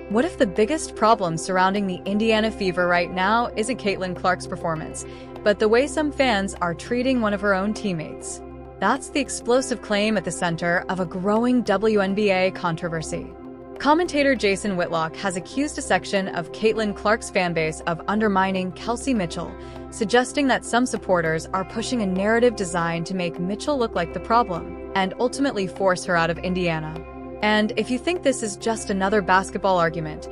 What if the biggest problem surrounding the Indiana Fever right now isn't Caitlin Clark's performance, but the way some fans are treating one of her own teammates? That's the explosive claim at the center of a growing WNBA controversy. Commentator Jason Whitlock has accused a section of Caitlin Clark's fanbase of undermining Kelsey Mitchell, suggesting that some supporters are pushing a narrative designed to make Mitchell look like the problem and ultimately force her out of Indiana. And if you think this is just another basketball argument,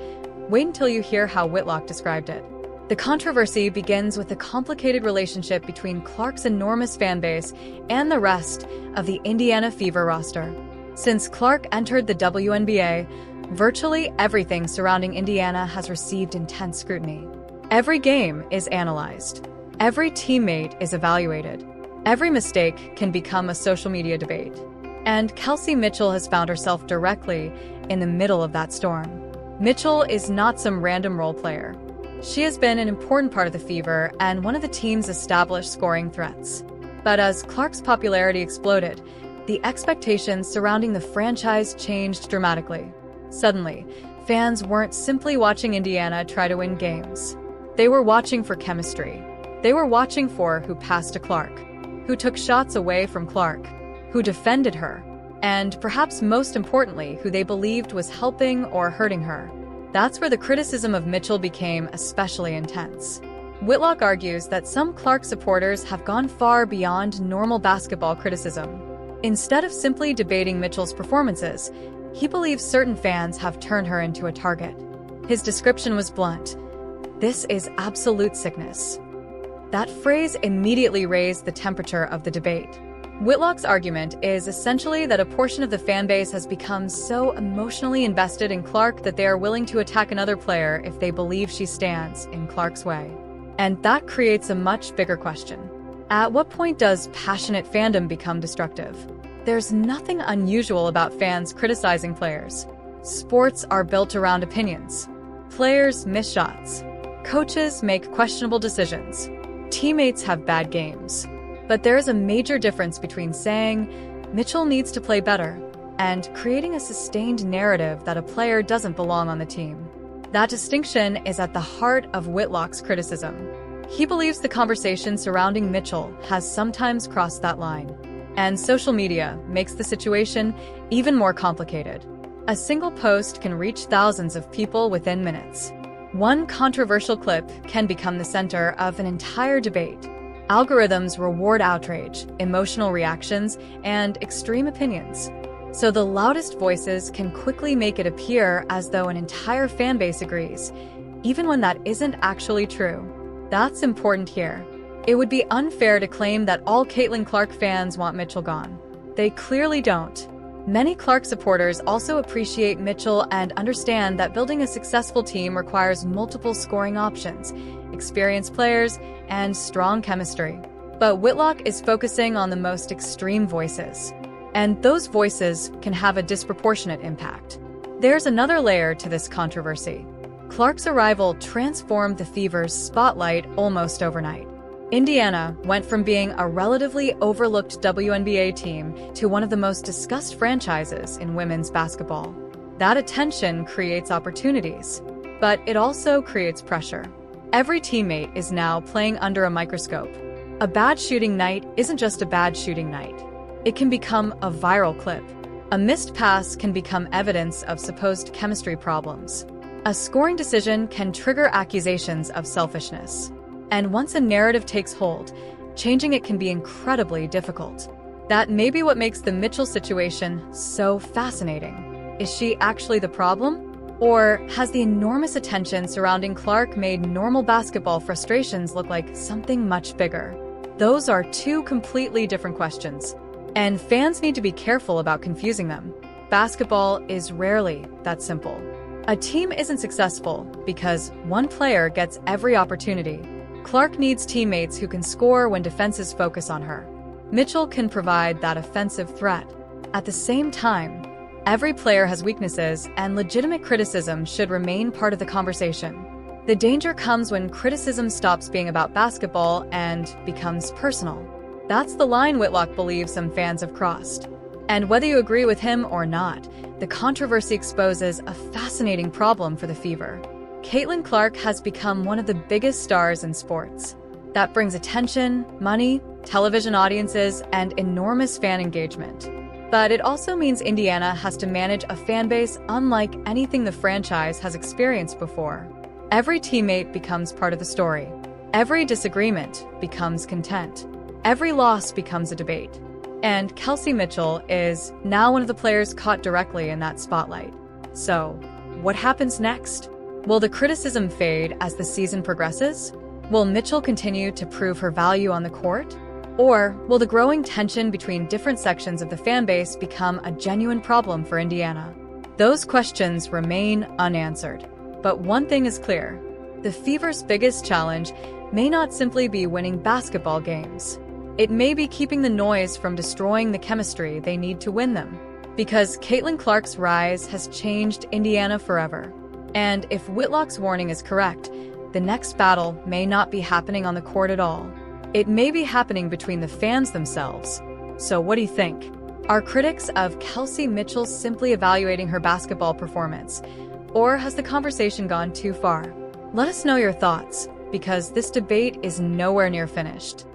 wait until you hear how Whitlock described it. The controversy begins with the complicated relationship between Clark's enormous fanbase and the rest of the Indiana Fever roster. Since Clark entered the WNBA, virtually everything surrounding Indiana has received intense scrutiny. Every game is analyzed. Every teammate is evaluated. Every mistake can become a social media debate. And Kelsey Mitchell has found herself directly in the middle of that storm. Mitchell is not some random role player. She has been an important part of the Fever and one of the team's established scoring threats. But as Clark's popularity exploded, the expectations surrounding the franchise changed dramatically. Suddenly, fans weren't simply watching Indiana try to win games. They were watching for chemistry. They were watching for who passed to Clark, who took shots away from Clark, who defended her, and perhaps most importantly, who they believed was helping or hurting her. That's where the criticism of Mitchell became especially intense. Whitlock argues that some Clark supporters have gone far beyond normal basketball criticism. Instead of simply debating Mitchell's performances, he believes certain fans have turned her into a target. His description was blunt. "This is absolute sickness." That phrase immediately raised the temperature of the debate. Whitlock's argument is essentially that a portion of the fanbase has become so emotionally invested in Clark that they are willing to attack another player if they believe she stands in Clark's way. And that creates a much bigger question. At what point does passionate fandom become destructive? There's nothing unusual about fans criticizing players. Sports are built around opinions. Players miss shots. Coaches make questionable decisions. Teammates have bad games. But there is a major difference between saying, "Mitchell needs to play better," and creating a sustained narrative that a player doesn't belong on the team. That distinction is at the heart of Whitlock's criticism. He believes the conversation surrounding Mitchell has sometimes crossed that line. And social media makes the situation even more complicated. A single post can reach thousands of people within minutes. One controversial clip can become the center of an entire debate. Algorithms reward outrage, emotional reactions, and extreme opinions. So the loudest voices can quickly make it appear as though an entire fanbase agrees, even when that isn't actually true. That's important here. It would be unfair to claim that all Caitlin Clark fans want Mitchell gone. They clearly don't. Many Clark supporters also appreciate Mitchell and understand that building a successful team requires multiple scoring options, experienced players, and strong chemistry. But Whitlock is focusing on the most extreme voices. And those voices can have a disproportionate impact. There's another layer to this controversy. Clark's arrival transformed the Fever's spotlight almost overnight. Indiana went from being a relatively overlooked WNBA team to one of the most discussed franchises in women's basketball. That attention creates opportunities, but it also creates pressure. Every teammate is now playing under a microscope. A bad shooting night isn't just a bad shooting night. It can become a viral clip. A missed pass can become evidence of supposed chemistry problems. A scoring decision can trigger accusations of selfishness. And once a narrative takes hold, changing it can be incredibly difficult. That may be what makes the Mitchell situation so fascinating. Is she actually the problem? Or has the enormous attention surrounding Clark made normal basketball frustrations look like something much bigger? Those are two completely different questions. And fans need to be careful about confusing them. Basketball is rarely that simple. A team isn't successful because one player gets every opportunity. Clark needs teammates who can score when defenses focus on her. Mitchell can provide that offensive threat. At the same time, every player has weaknesses, and legitimate criticism should remain part of the conversation. The danger comes when criticism stops being about basketball and becomes personal. That's the line Whitlock believes some fans have crossed. And whether you agree with him or not, the controversy exposes a fascinating problem for the Fever. Caitlin Clark has become one of the biggest stars in sports. That brings attention, money, television audiences, and enormous fan engagement. But it also means Indiana has to manage a fan base unlike anything the franchise has experienced before. Every teammate becomes part of the story. Every disagreement becomes content. Every loss becomes a debate. And Kelsey Mitchell is now one of the players caught directly in that spotlight. So, what happens next? Will the criticism fade as the season progresses? Will Mitchell continue to prove her value on the court? Or will the growing tension between different sections of the fan base become a genuine problem for Indiana? Those questions remain unanswered. But one thing is clear: the Fever's biggest challenge may not simply be winning basketball games. It may be keeping the noise from destroying the chemistry they need to win them. Because Caitlin Clark's rise has changed Indiana forever. And if Whitlock's warning is correct, the next battle may not be happening on the court at all. It may be happening between the fans themselves. So what do you think? Are critics of Kelsey Mitchell simply evaluating her basketball performance? Or has the conversation gone too far? Let us know your thoughts, because this debate is nowhere near finished.